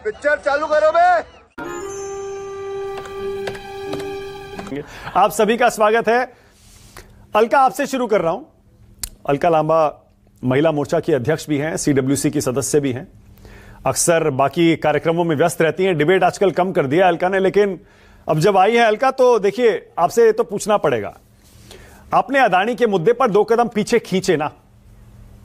Picture चालू करो बे। आप सभी का स्वागत है। अलका, आपसे शुरू कर रहा हूं। अलका लांबा महिला मोर्चा की अध्यक्ष भी हैं, सीडब्ल्यूसी की सदस्य भी हैं, अक्सर बाकी कार्यक्रमों में व्यस्त रहती हैं। डिबेट आजकल कम कर दिया अलका ने, लेकिन अब जब आई है अलका तो देखिए, आपसे तो पूछना पड़ेगा, आपने अदानी के मुद्दे पर 2 कदम पीछे खींचे ना,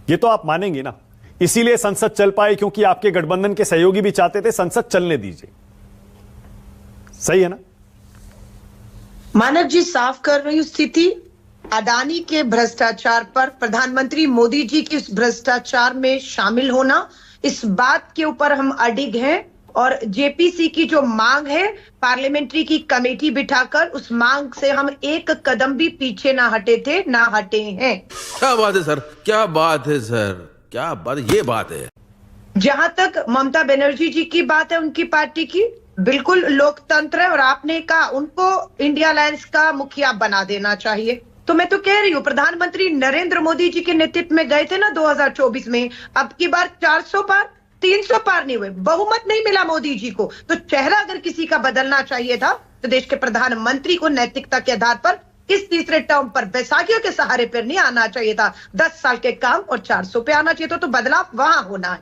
ये तो आप मानेंगी ना। इसीलिए संसद चल पाई, क्योंकि आपके गठबंधन के सहयोगी भी चाहते थे संसद चलने दीजिए। सही है ना? मानव जी, साफ कर रही हूं स्थिति। अदानी के भ्रष्टाचार पर प्रधानमंत्री मोदी जी की उस भ्रष्टाचार में शामिल होना, इस बात के ऊपर हम अडिग हैं। और जेपीसी की जो मांग है, पार्लियामेंट्री की कमेटी बिठाकर, उस मांग से हम 1 कदम भी पीछे ना हटे थे, ना हटे हैं। क्या बात है सर, क्या बात है सर, क्या बात, ये बात है। जहां तक ममता बनर्जी जी की बात है, उनकी पार्टी की, बिल्कुल लोकतंत्र है और आपने कहा उनको इंडिया अलायंस का मुखिया बना देना चाहिए। तो मैं तो कह रही हूँ, प्रधानमंत्री नरेंद्र मोदी जी के नेतृत्व में गए थे ना 2024 में, अब की बार 400 पार, 300 पार नहीं हुए, बहुमत नहीं मिला मोदी जी को। तो चेहरा अगर किसी का बदलना चाहिए था तो देश के प्रधानमंत्री को नैतिकता के आधार पर इस तीसरे टर्म पर बैसाखियों के सहारे पर नहीं आना चाहिए था। 10 साल के काम और 400 पे आना चाहिए था। तो बदलाव वहां होना है।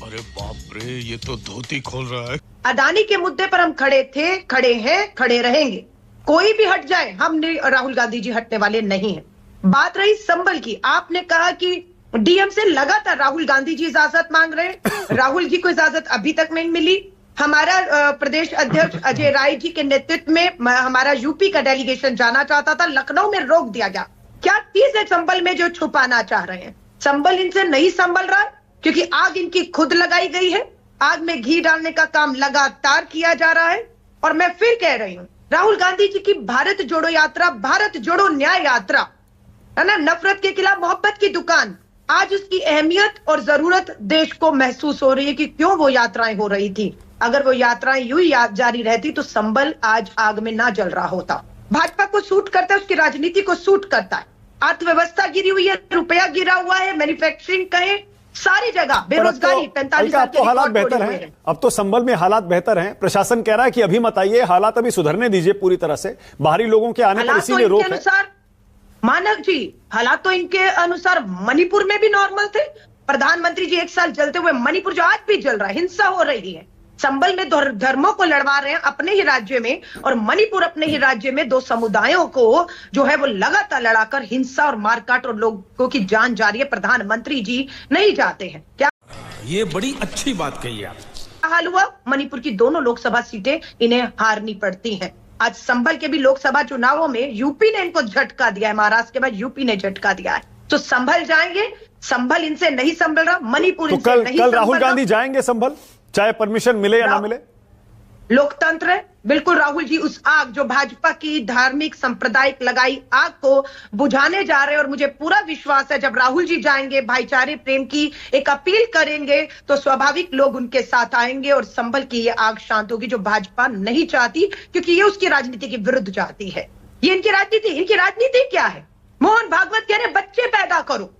अरे बाप रे, ये तो धोती खोल रहा है। अदानी के मुद्दे पर हम खड़े थे, खड़े हैं, खड़े रहेंगे। कोई भी हट जाए, हम राहुल गांधी जी हटने वाले नहीं हैं। बात रही संबल की, आपने कहा कि डीएम से लगातार राहुल गांधी जी इजाजत मांग रहे हैं। राहुल जी को इजाजत अभी तक नहीं मिली। हमारा प्रदेश अध्यक्ष अजय राय जी के नेतृत्व में हमारा यूपी का डेलीगेशन जाना चाहता था, लखनऊ में रोक दिया गया। क्या चीज है संबल में जो छुपाना चाह रहे हैं? संबल इनसे नहीं संभल रहा, क्योंकि आग इनकी खुद लगाई गई है। आग में घी डालने का काम लगातार किया जा रहा है। और मैं फिर कह रही हूं, राहुल गांधी जी की भारत जोड़ो यात्रा, भारत जोड़ो न्याय यात्रा है ना, नफरत के खिलाफ मोहब्बत की दुकान, आज उसकी अहमियत और जरूरत देश को महसूस हो रही है कि क्यों वो यात्राएं हो रही थी। अगर वो यात्राएं यूं ही जारी रहती तो संबल आज आग में ना जल रहा होता। भाजपा को सूट करता है, उसकी राजनीति को सूट करता है। अर्थव्यवस्था गिरी हुई है, रुपया गिरा हुआ है, मैन्युफैक्चरिंग कहें, सारी जगह बेरोजगारी, 45 साल के हालात बेहतर हैं। अब तो संबल में हालात बेहतर हैं। प्रशासन कह रहा है कि अभी मत आइए, हालात अभी सुधरने दीजिए पूरी तरह से। बाहरी लोगों के आने पर इसीलिए रोक है। मानव जी, हालात तो इनके अनुसार मणिपुर में भी नॉर्मल थे। प्रधानमंत्री जी 1 साल जलते हुए मणिपुर जो आज भी जल रहा है, हिंसा हो रही है। संबल में धर्मों को लड़वा रहे हैं अपने ही राज्य में, और मणिपुर अपने ही राज्य में 2 समुदायों को जो है वो लगातार लड़ाकर हिंसा और मारकाट और लोगों की जान जा रही है। प्रधानमंत्री जी नहीं जाते हैं क्या? ये बड़ी अच्छी बात कही आप। हाल हुआ, मणिपुर की दोनों लोकसभा सीटें इन्हें हारनी पड़ती हैं। आज संभल के भी लोकसभा चुनावों में यूपी ने इनको झटका दिया है, महाराष्ट्र के बाद यूपी ने झटका दिया है। तो संभल जाएंगे, संभल इनसे नहीं संभल रहा, मणिपुर तो इनसे नहीं कल संभल राहुल रहा। गांधी जाएंगे संभल, चाहे परमिशन मिले या ना मिले। लोकतंत्र है, बिल्कुल। राहुल जी उस आग जो भाजपा की धार्मिक सांप्रदायिक लगाई आग को बुझाने जा रहे हैं, और मुझे पूरा विश्वास है जब राहुल जी जाएंगे, भाईचारे प्रेम की एक अपील करेंगे, तो स्वाभाविक लोग उनके साथ आएंगे और संभल की ये आग शांत होगी, जो भाजपा नहीं चाहती, क्योंकि ये उसकी राजनीति के विरुद्ध जाती है। ये इनकी राजनीति क्या है? मोहन भागवत कह रहे बच्चे पैदा करो,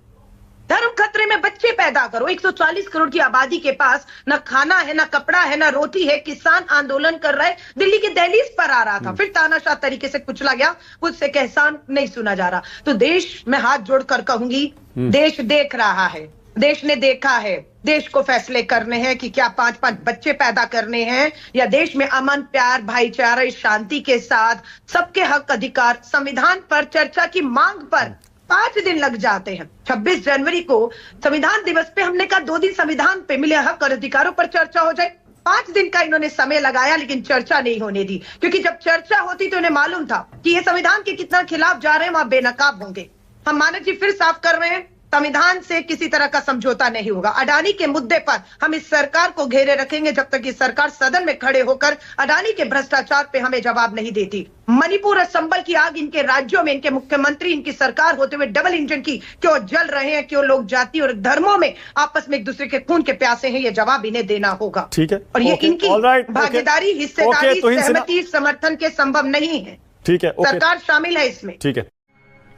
धर्म खतरे में बच्चे पैदा करो। 140 करोड़ की आबादी के पास ना खाना है, ना कपड़ा है, ना रोटी है। किसान आंदोलन कर रहा है, दिल्ली की दहलीज पर आ रहा था, फिर तानाशाह तरीके से कुचला गया, उससे एहसान नहीं सुना जा रहा। तो देश में हाथ जोड़कर कहूंगी, देश देख रहा है, देश ने देखा है। देश को फैसले करने हैं कि क्या 5-5 बच्चे पैदा करने हैं, या देश में अमन, प्यार, भाईचारा, शांति के साथ सबके हक अधिकार, संविधान पर चर्चा की मांग पर 5 दिन लग जाते हैं। 26 जनवरी को संविधान दिवस पे हमने कहा 2 दिन संविधान पे मिले हक और अधिकारों पर चर्चा हो जाए। 5 दिन का इन्होंने समय लगाया, लेकिन चर्चा नहीं होने दी, क्योंकि जब चर्चा होती तो इन्हें मालूम था कि ये संविधान के कितना खिलाफ जा रहे हैं, वहां बेनकाब होंगे। हम मानव जी फिर साफ कर रहे हैं, संविधान से किसी तरह का समझौता नहीं होगा। अडानी के मुद्दे पर हम इस सरकार को घेरे रखेंगे जब तक ये सरकार सदन में खड़े होकर अडानी के भ्रष्टाचार पे हमें जवाब नहीं देती। मणिपुर और संबल की आग इनके राज्यों में इनके मुख्यमंत्री, इनकी सरकार होते हुए डबल इंजन की क्यों जल रहे हैं, क्यों लोग जाति और धर्मों में आपस में एक दूसरे के खून के प्यासे हैं, ये जवाब इन्हें देना होगा। ठीक है, और ये इनकी भागीदारी, हिस्सेदारी, सहमति, समर्थन के संभव नहीं है। ठीक है, सरकार शामिल है इसमें। ठीक है,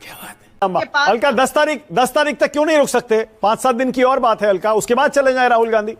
क्या बात है। अलका 10 तारीख तक क्यों नहीं रुक सकते? 5-7 दिन की और बात है अलका, उसके बाद चले जाए राहुल गांधी।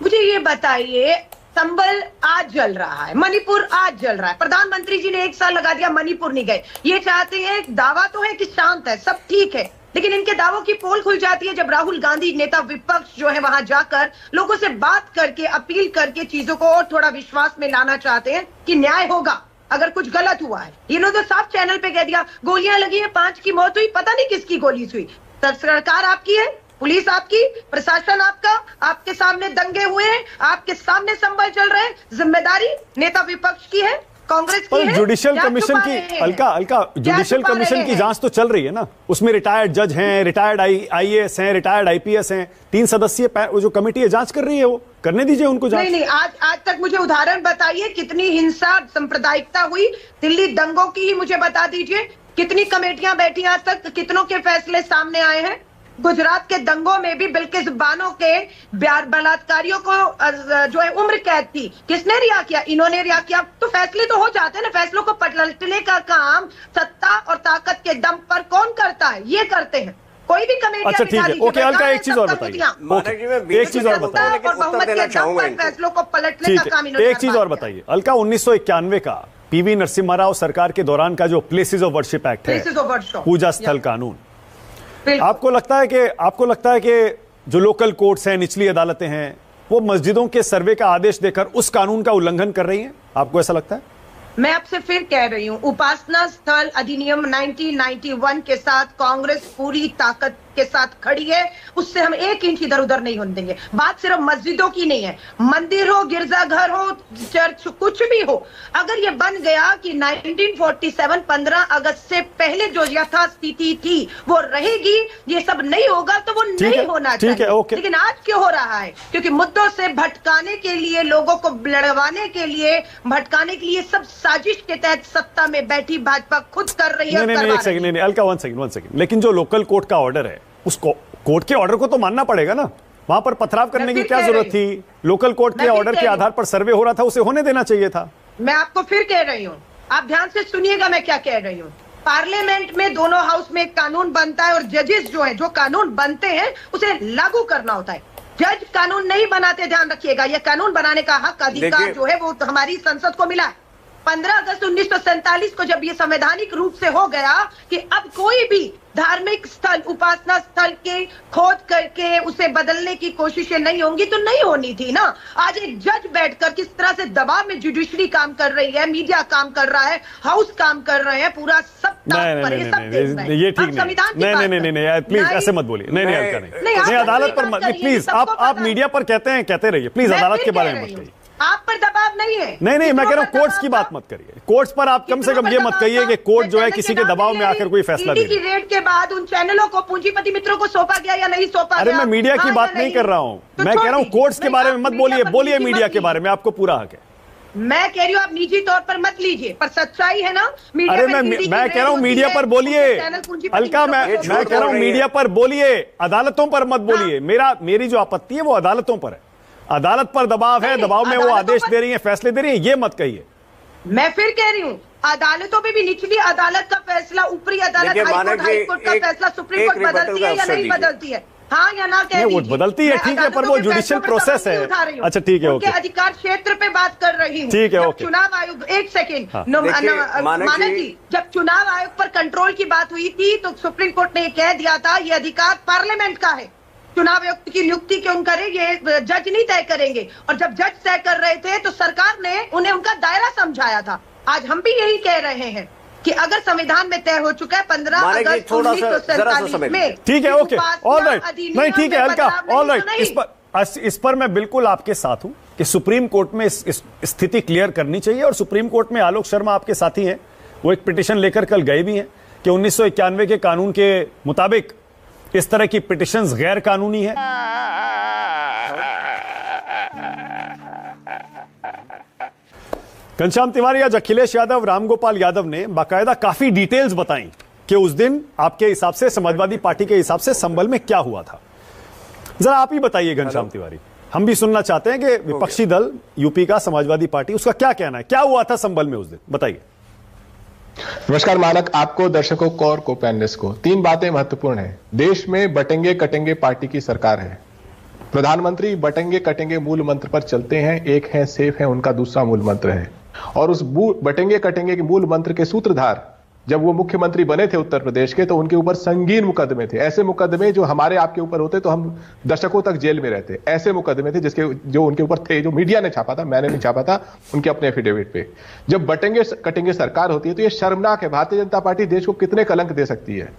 मुझे ये बताइए, संबल आज जल रहा है, मणिपुर आज जल रहा है, प्रधानमंत्री जी ने 1 साल लगा दिया, मणिपुर नहीं गए। ये चाहते हैं, दावा तो है कि शांत है, सब ठीक है, लेकिन इनके दावों की पोल खुल जाती है जब राहुल गांधी नेता विपक्ष जो है वहां जाकर लोगों से बात करके, अपील करके चीजों को और थोड़ा विश्वास में लाना चाहते हैं कि न्याय होगा अगर कुछ गलत हुआ है। इन्होंने तो साफ चैनल पे कह दिया गोलियां लगी है, 5 की मौत हुई, पता नहीं किसकी गोली हुई। सरकार आपकी है, पुलिस आपकी, प्रशासन आपका, आपके सामने दंगे हुए हैं, आपके सामने संभल चल रहे हैं, जिम्मेदारी नेता विपक्ष की है, कांग्रेस की है। जुडिशियल कमीशन की अलका जुडिशियल कमीशन की जांच तो चल रही है ना, उसमें रिटायर्ड जज हैं, रिटायर्ड आईएएस हैं, रिटायर्ड आईपीएस हैं, 3 सदस्यीय जो कमेटी है जांच कर रही है, वो करने दीजिए उनको जांच। नहीं, आज तक मुझे उदाहरण बताइए कितनी हिंसा सांप्रदायिकता हुई, दिल्ली दंगों की ही मुझे बता दीजिए, कितनी कमेटियां बैठी आज तक, कितनों के फैसले सामने आए हैं। गुजरात के दंगों में भी बिल्किस बानो के बलात्कारियों को जो है उम्र कैद थी, किसने रिहा किया? इन्होंने रिहा किया। तो फैसले तो हो जाते हैं ना, फैसलों को पलटने का काम सत्ता और ताकत के दम पर कौन करता है? ये करते हैं। कोई भी कमेटी। अच्छा ठीक है, ओके अलका, एक चीज और बताइए, एक चीज और बताइए, फैसलों को पलटने का काम इन्होंने। एक चीज और बताइए अलका, 1991 का पीवी नरसिम्हा राव सरकार के दौरान का जो प्लेसेस ऑफ वर्शिप एक्ट है, पूजा स्थल कानून, आपको लगता है कि जो लोकल कोर्ट्स हैं, निचली अदालतें हैं, वो मस्जिदों के सर्वे का आदेश देकर उस कानून का उल्लंघन कर रही हैं? आपको ऐसा लगता है? मैं आपसे फिर कह रही हूं, उपासना स्थल अधिनियम 1991 के साथ कांग्रेस पूरी ताकत के साथ खड़ी है, उससे हम 1 इंच इधर उधर नहीं होने देंगे। बात सिर्फ मस्जिदों की नहीं है, मंदिर हो, गिरजाघर हो, चर्च, कुछ भी हो, अगर ये बन गया कि 1947 15 अगस्त से पहले जो यथास्थिति थी वो रहेगी, ये सब नहीं होगा, तो वो नहीं होना चाहिए। लेकिन आज क्यों हो रहा है? क्योंकि मुद्दों से भटकाने के लिए, लोगों को लड़वाने के लिए, भटकाने के लिए सब साजिश के तहत सत्ता में बैठी भाजपा खुद कर रही है। नहीं, अलका, वन सेकंड, लेकिन जो लोकल कोर्ट का ऑर्डर है, उस कोर्ट के ऑर्डर को तो मानना पड़ेगा ना, वहां पर पथराव करने की क्या जरूरत थी? लोकल कोर्ट के ऑर्डर के आधार पर सर्वे हो रहा था, उसे होने देना चाहिए था। मैं आपको फिर कह रही हूँ, आप ध्यान से सुनिएगा मैं क्या कह रही हूँ। पार्लियामेंट में दोनों हाउस में एक कानून बनता है और जजेस जो है, जो कानून बनते हैं उसे लागू करना होता है। जज कानून नहीं बनाते, ध्यान रखिएगा। यह कानून बनाने का हक, अधिकार जो है वो हमारी संसद को मिला है। 15 अगस्त 1947 को जब ये संवैधानिक रूप से हो गया कि अब कोई भी धार्मिक स्थल, उपासना स्थल के खोद करके उसे बदलने की कोशिशें नहीं होंगी, तो नहीं होनी थी ना। आज एक जज बैठकर किस तरह से दबाव में जुडिशरी काम कर रही है, मीडिया काम कर रहा है, हाउस काम कर रहे हैं, पूरा सब ये ठीक नहीं, प्लीज ऐसे मत बोलिए। नहीं, अदालत पर प्लीज, आप मीडिया पर कहते रहिए, प्लीज अदालत के बारे में मत कहिए। आप पर दबाव नहीं है। नहीं, मैं कह रहा हूँ कोर्ट्स की बात मत करिए। कोर्ट्स पर आप कम से कम ये मत कहिए कि कोर्ट जो है किसी के दबाव में आकर कोई फैसला दे। की रेड के बाद उन चैनलों को पूंजीपति मित्रों को सौंपा गया या नहीं सौंपा गया? अरे मैं मीडिया की बात नहीं कर रहा हूँ, मैं कह रहा हूँ कोर्ट्स के बारे में मत बोलिए, बोलिए मीडिया के बारे में, आपको पूरा हक है। मैं कह रही हूँ आप निजी तौर पर मत लीजिए, पर सच्चाई है ना। अरे मैं कह रहा हूँ मीडिया पर बोलिए अलका, मैं कह रहा हूँ मीडिया पर बोलिए, अदालतों पर मत बोलिए। मेरी जो आपत्ति है वो अदालतों पर है। अदालत पर दबाव है, दबाव में वो आदेश दे रही है, फैसले दे रही है, ये मत कहिए। मैं फिर कह रही हूँ अदालतों पे भी निचली अदालत का फैसला, ऊपरी अदालत, हाई कोर्ट का फैसला सुप्रीम कोर्ट बदलती है या नहीं बदलती है? हाँ या ना कह वो बदलती है, ठीक है, पर वो जुडिशियल प्रोसेस है। अच्छा ठीक है, ओके। अधिकार क्षेत्र पे बात कर रही हूँ, ठीक है, ओके। चुनाव आयोग, एक सेकेंड मानक जी, जब चुनाव आयोग पर कंट्रोल की बात हुई थी तो सुप्रीम कोर्ट ने कह दिया था ये अधिकार पार्लियामेंट का है, चुनाव आयुक्त की नियुक्ति क्यों करे, ये जज नहीं तय करेंगे। और जब जज तय कर रहे थे तो सरकार ने उन्हें उनका दायरा समझाया था। आज हम भी यही कह रहे हैं कि अगर संविधान में तय हो चुका है 15 अगस्त 1947 में, ठीक है, ओके, ऑलराइट, नहीं ठीक है अलका, ऑलराइट, इस पर मैं बिल्कुल आपके साथ हूं कि सुप्रीम कोर्ट में इस स्थिति क्लियर करनी चाहिए। और सुप्रीम कोर्ट में आलोक शर्मा आपके साथी हैं, वो एक पिटीशन लेकर कल गए भी हैं कि 1991 के कानून के मुताबिक इस तरह की पिटीशंस गैर कानूनी है। घनश्याम तिवारी, आज अखिलेश यादव, रामगोपाल यादव ने बाकायदा काफी डिटेल्स बताई कि उस दिन आपके हिसाब से, समाजवादी पार्टी के हिसाब से संभल में क्या हुआ था। जरा आप ही बताइए घनश्याम तिवारी, हम भी सुनना चाहते हैं कि विपक्षी दल यूपी का समाजवादी पार्टी, उसका क्या कहना है, क्या हुआ था संभल में उस दिन, बताइए। नमस्कार मानक, आपको, दर्शकों को और को-पैनलिस्ट को। 3 बातें महत्वपूर्ण हैं। देश में बटेंगे कटेंगे पार्टी की सरकार है। प्रधानमंत्री बटेंगे कटेंगे मूल मंत्र पर चलते हैं। एक है सेफ है, उनका दूसरा मूल मंत्र है। और उस बटेंगे कटेंगे के मूल मंत्र के सूत्रधार जब वो मुख्यमंत्री बने थे उत्तर प्रदेश के, तो उनके ऊपर संगीन मुकदमे थे। ऐसे मुकदमे जो हमारे आपके ऊपर होते तो हम दशकों तक जेल में रहते। ऐसे मुकदमे थे जो उनके ऊपर थे, जो मीडिया ने छापा था, मैंने नहीं छापा था, उनके अपने एफिडेविट पे। जब बटेंगे कटेंगे सरकार होती है तो ये शर्मनाक है। भारतीय जनता पार्टी देश को कितने कलंक दे सकती है।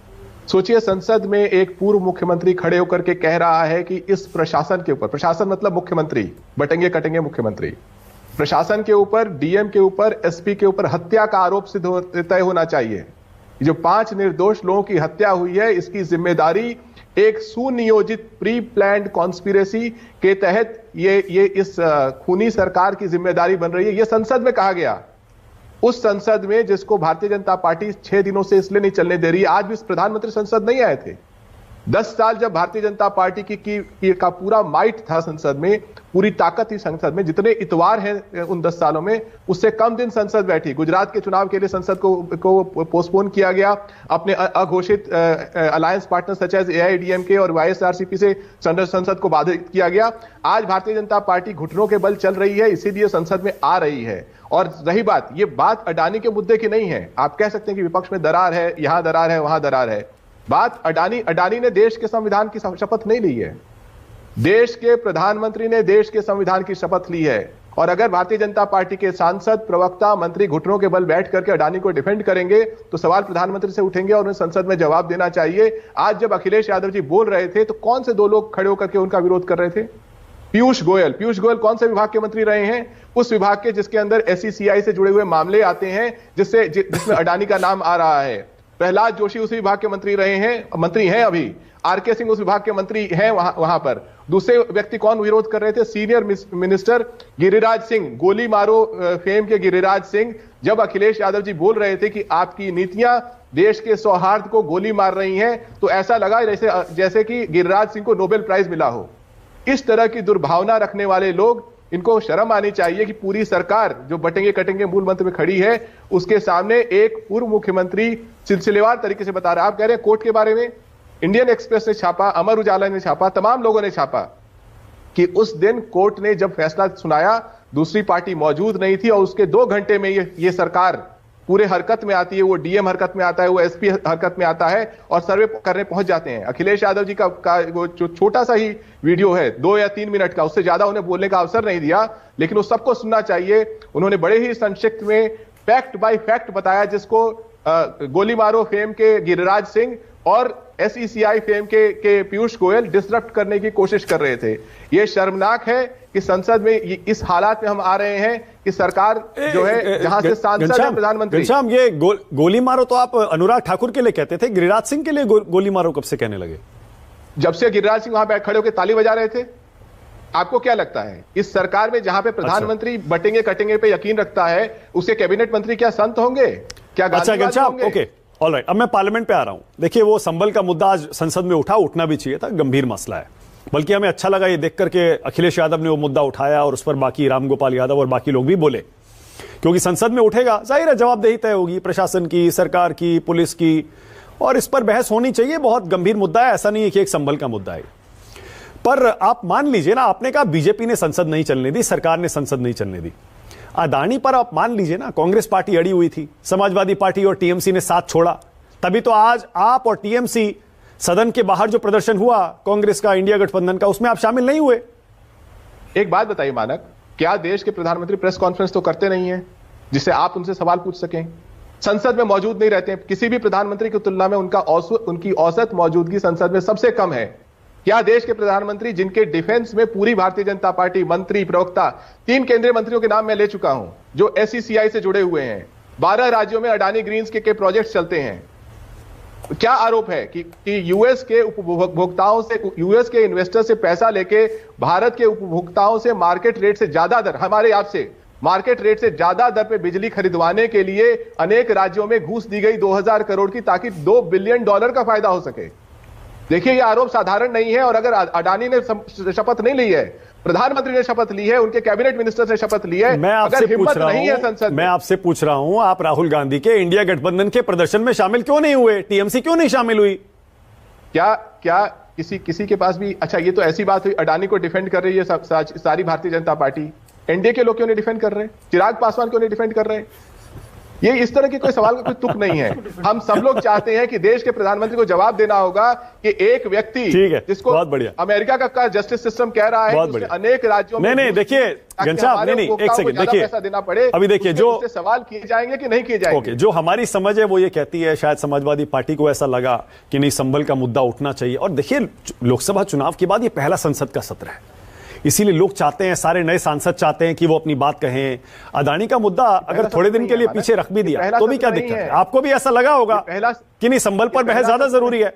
सोचिए, संसद में एक पूर्व मुख्यमंत्री खड़े होकर के कह रहा है कि इस प्रशासन के ऊपर, प्रशासन मतलब मुख्यमंत्री, बटेंगे कटेंगे मुख्यमंत्री, प्रशासन के ऊपर, डीएम के ऊपर, एसपी के ऊपर हत्या का आरोप सिद्ध तय होना चाहिए। जो 5 निर्दोष लोगों की हत्या हुई है, इसकी जिम्मेदारी एक सुनियोजित प्री प्लान्ड कॉन्स्पिरेसी के तहत ये इस खूनी सरकार की जिम्मेदारी बन रही है। ये संसद में कहा गया, उस संसद में जिसको भारतीय जनता पार्टी 6 दिनों से इसलिए नहीं चलने दे रही है। आज भी प्रधानमंत्री संसद नहीं आए थे। 10 साल जब भारतीय जनता पार्टी का पूरा माइट था संसद में, पूरी ताकत थी संसद में, जितने इतवार हैं उन 10 सालों में, उससे कम दिन संसद बैठी। गुजरात के चुनाव के लिए संसद को पोस्टपोन किया गया। अपने अघोषित alliance partner such as AIADMK और वाईएसआरसीपी से संसद को बाधित किया गया। आज भारतीय जनता पार्टी घुटनों के बल चल रही है, इसीलिए संसद में आ रही है। और रही बात, ये बात अडानी के मुद्दे की नहीं है। आप कह सकते हैं कि विपक्ष में दरार है, यहां दरार है, वहां दरार है। बात अडानी ने देश के संविधान की शपथ नहीं ली है। देश के प्रधानमंत्री ने देश के संविधान की शपथ ली है। और अगर भारतीय जनता पार्टी के सांसद, प्रवक्ता, मंत्री घुटनों के बल बैठ करके अडानी को डिफेंड करेंगे तो सवाल प्रधानमंत्री से उठेंगे और उन्हें संसद में जवाब देना चाहिए। आज जब अखिलेश यादव जी बोल रहे थे तो कौन से 2 लोग खड़े होकर के उनका विरोध कर रहे थे? पीयूष गोयल कौन से विभाग के मंत्री रहे हैं? उस विभाग के जिसके अंदर एसईसीआई से जुड़े हुए मामले आते हैं, जिसमें अडानी का नाम आ रहा है। प्रहलाद जोशी उस विभाग के मंत्री हैं अभी। आरके सिंह उस विभाग के मंत्री हैं वहां पर। दूसरे व्यक्ति कौन विरोध कर रहे थे? सीनियर मिनिस्टर गिरिराज सिंह, गोली मारो फेम के गिरिराज सिंह। जब अखिलेश यादव जी बोल रहे थे कि आपकी नीतियां देश के सौहार्द को गोली मार रही हैं, तो ऐसा लगा जैसे कि गिरिराज सिंह को नोबेल प्राइज मिला हो। इस तरह की दुर्भावना रखने वाले लोग, इनको शर्म आनी चाहिए कि पूरी सरकार जो बटेंगे कटेंगे मूल मंत्र में खड़ी है, उसके सामने एक पूर्व मुख्यमंत्री सिलसिलेवार तरीके से बता रहा है। आप कह रहे हैं कोर्ट के बारे में, इंडियन एक्सप्रेस ने छापा, अमर उजाला ने छापा, तमाम लोगों ने छापा कि उस दिन कोर्ट ने जब फैसला सुनाया, दूसरी पार्टी मौजूद नहीं थी और उसके 2 घंटे में ये सरकार पूरे हरकत में आती है। वो डीएम हरकत में आता है, वो एसपी हरकत में आता है और सर्वे करने पहुंच जाते हैं। अखिलेश यादव जी का वो जो छोटा सा ही वीडियो है 2 या 3 मिनट का, उससे ज्यादा उन्हें बोलने का अवसर नहीं दिया, लेकिन वो सबको सुनना चाहिए। उन्होंने बड़े ही संक्षिप्त में फैक्ट बाय फैक्ट बताया, जिसको गोली मारो फेम के गिरिराज सिंह और एसईसीआई फेम के पीयूष गोयल डिसरप्ट करने की कोशिश कर रहे थे। यह शर्मनाक है कि संसद में इस हालात में हम आ रहे हैं कि सरकार जो है, जहां से सांसद है प्रधानमंत्री। घनश्याम, ये गोली मारो तो आप अनुराग ठाकुर के लिए कहते थे, गिरिराज सिंह के लिए गोली मारो कब से कहने लगे? जब से गिरिराज सिंह वहां पे खड़े होकर ताली बजा रहे थे। आपको क्या लगता है, इस सरकार में जहां पे प्रधानमंत्री बटेंगे कटेंगे पे यकीन रखता है, उसके कैबिनेट मंत्री क्या संत होंगे? क्या गांधीवादी होंगे? ओके, ऑलराइट, अब मैं पार्लियामेंट पे आ रहा हूं। देखिए, वो संबल का मुद्दा आज संसद में उठना भी चाहिए था, गंभीर मसला है। बल्कि हमें अच्छा लगा ये देख करके अखिलेश यादव ने वो मुद्दा उठाया और उस पर बाकी रामगोपाल यादव और बाकी लोग भी बोले, क्योंकि संसद में उठेगा, जाहिर है जवाबदेही तय होगी प्रशासन की, सरकार की, पुलिस की, और इस पर बहस होनी चाहिए। बहुत गंभीर मुद्दा है, ऐसा नहीं है कि एक संभल का मुद्दा है। पर आप मान लीजिए ना, आपने कहा बीजेपी ने संसद नहीं चलने दी, सरकार ने संसद नहीं चलने दी। अडानी पर आप मान लीजिए ना, कांग्रेस पार्टी अड़ी हुई थी, समाजवादी पार्टी और टीएमसी ने साथ छोड़ा, तभी तो आज आप और टीएमसी सदन के बाहर जो प्रदर्शन हुआ कांग्रेस का, इंडिया गठबंधन का, उसमें आप शामिल नहीं हुए। एक बात बताइए मानक, क्या देश के प्रधानमंत्री प्रेस कॉन्फ्रेंस तो करते नहीं है जिससे आप उनसे सवाल पूछ सकें? संसद में मौजूद नहीं रहते हैं। किसी भी प्रधानमंत्री की तुलना में उनकी औसत मौजूदगी संसद में सबसे कम है। क्या देश के प्रधानमंत्री, जिनके डिफेंस में पूरी भारतीय जनता पार्टी, मंत्री, प्रवक्ता, 3 केंद्रीय मंत्रियों के नाम मैं ले चुका हूं जो एसईसीआई से जुड़े हुए हैं, 12 राज्यों में अडानी ग्रीन्स के प्रोजेक्ट चलते हैं, क्या आरोप है कि यूएस के उपभोक्ताओं से, यूएस के इन्वेस्टर से पैसा लेके भारत के उपभोक्ताओं से मार्केट रेट से ज्यादा दर, हमारे आपसे मार्केट रेट से ज्यादा दर पे बिजली खरीदवाने के लिए अनेक राज्यों में घूस दी गई 2000 करोड़ की, ताकि $2 बिलियन का फायदा हो सके। देखिए, यह आरोप साधारण नहीं है। और अगर अडानी ने शपथ नहीं ली है, प्रधानमंत्री ने शपथ ली है, उनके कैबिनेट मिनिस्टर ने शपथ ली है, अगर हिम्मत नहीं है संसद, मैं आपसे पूछ रहा हूं, आप राहुल गांधी के इंडिया गठबंधन के प्रदर्शन में शामिल क्यों नहीं हुए? टीएमसी क्यों नहीं शामिल हुई? क्या किसी के पास भी, अच्छा ये तो ऐसी बात हुई, अडानी को डिफेंड कर रही है सारी भारतीय जनता पार्टी, एनडीए के लोग क्यों नहीं डिफेंड कर रहे? चिराग पासवान क्यों नहीं डिफेंड कर रहे? ये इस तरह के कोई सवाल का कोई तुक नहीं है। हम सब लोग चाहते हैं कि देश के प्रधानमंत्री को जवाब देना होगा कि एक व्यक्ति जिसको अमेरिका का जस्टिस सिस्टम कह रहा है कि अनेक राज्यों में नहीं देखिए घनश्याम, नहीं एक सेकंड देखिए, पैसा देना पड़े, अभी देखिए जो सवाल किए जाएंगे कि नहीं किए जाएंगे। जो हमारी समझ है वो ये कहती है, शायद समाजवादी पार्टी को ऐसा लगा कि नहीं संभल का मुद्दा उठना चाहिए। और देखिए लोकसभा चुनाव के बाद ये पहला संसद का सत्र है, इसीलिए लोग चाहते हैं, सारे नए सांसद चाहते हैं कि वो अपनी बात कहें। अडानी का मुद्दा अगर थोड़े दिन के लिए पीछे रख भी दिया तो भी क्या दिक्कत है? आपको भी ऐसा लगा होगा कि नहीं संभल पर बहस ज्यादा जरूरी है।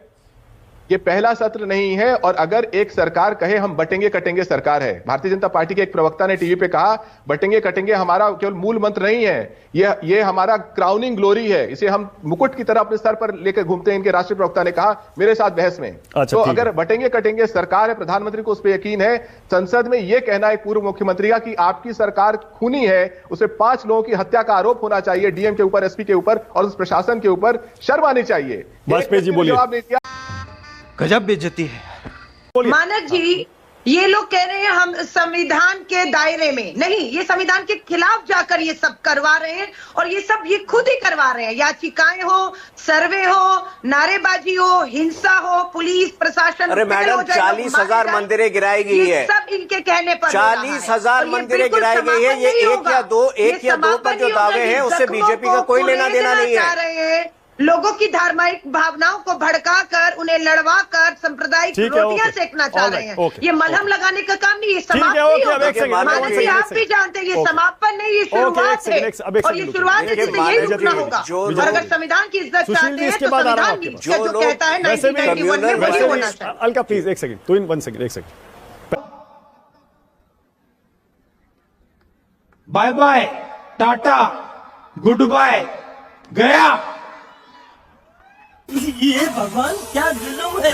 ये पहला सत्र नहीं है। और अगर एक सरकार कहे हम बटेंगे कटेंगे सरकार है, भारतीय जनता पार्टी के एक प्रवक्ता ने टीवी पे कहा बटेंगे कटेंगे हमारा केवल मूल मंत्र नहीं है, ये हमारा क्राउनिंग ग्लोरी है, इसे हम मुकुट की तरह अपने सर पर लेकर घूमते हैं, इनके राष्ट्रीय प्रवक्ता ने कहा मेरे साथ बहस में। तो अगर बटेंगे कटेंगे सरकार है, प्रधानमंत्री को उस पर यकीन है, संसद में यह कहना एक पूर्व मुख्यमंत्री का कि आपकी सरकार खूनी है, उसे 5 लोगों की हत्या का आरोप होना चाहिए, डीएम के ऊपर, एसपी के ऊपर और उस प्रशासन के ऊपर, शर्म आनी चाहिए। वाजपेयी जी बोलिए। जवाब नहीं दिया, गजब बेइज्जती है। मानक जी, ये लोग कह रहे हैं हम संविधान के दायरे में नहीं, ये संविधान के खिलाफ जाकर ये सब करवा रहे हैं और ये सब ये खुद ही करवा रहे हैं। याचिकाएं हो, सर्वे हो, नारेबाजी हो, हिंसा हो, पुलिस प्रशासन। अरे मैडम 40,000 मंदिरें गिराई गई है, सब इनके कहने पर 40,000 मंदिरें गिराई गई है। ये एक या दो पर जो दावे हैं उससे बीजेपी का कोई लेना देना नहीं है। लोगों की धार्मिक भावनाओं को भड़काकर, उन्हें लड़वाकर सांप्रदायिक रोटियां सेकना चाह रहे हैं। ये मलहम लगाने का काम नहीं, ये समाप्त नहीं होगा। मानक जी आप भी जानते हैं ये समापन नहीं, ये शुरुआत है और ये शुरुआत है जिससे यही रुकना होगा। और अगर संविधान की इज्जत चाहते हैं तो संविधान जो कहता है 1991 में वही होना चाहिए। अलका प्लीज एक सेकंड, तो in 1 second, 1 second. Bye bye, tata, goodbye, गया। ये भगवान क्या जुल्म है।